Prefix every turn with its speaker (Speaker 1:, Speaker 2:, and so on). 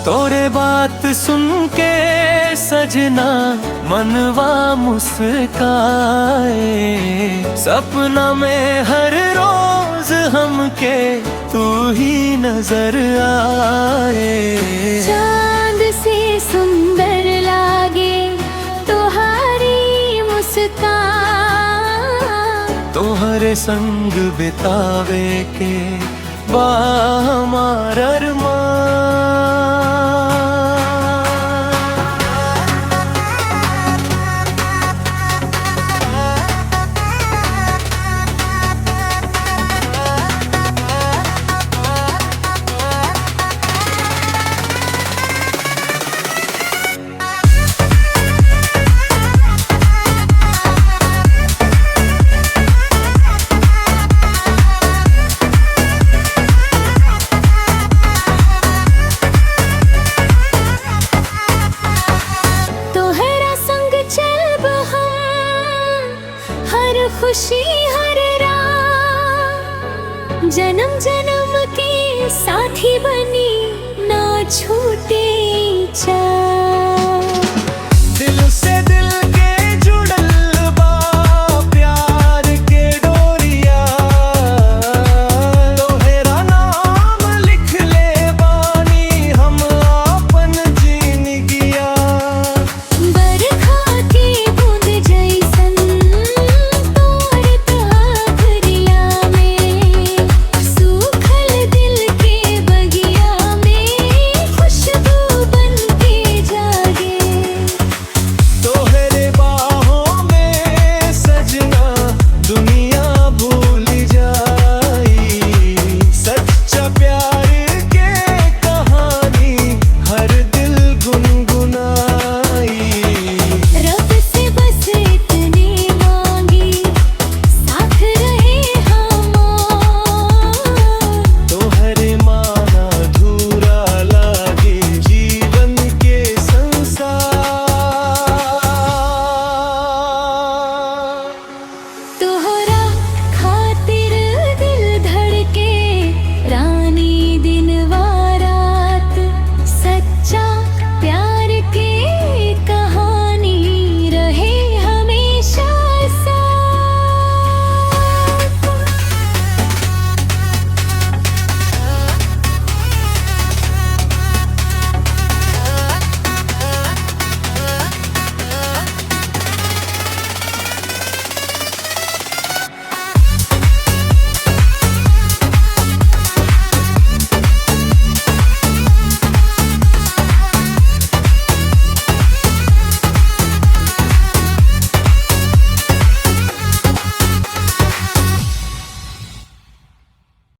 Speaker 1: तोरे बात सुन के सजना मनवा मुस्काए, सपना में हर रोज हमके तू ही नजर आए।
Speaker 2: चांद से सुंदर लागे तुम्हारी मुस्कान,
Speaker 1: तोहरे संग बितावे के बा हमार अरमान।
Speaker 2: खुशी हर रात जन्म जन्म के साथी बनी ना छूटे।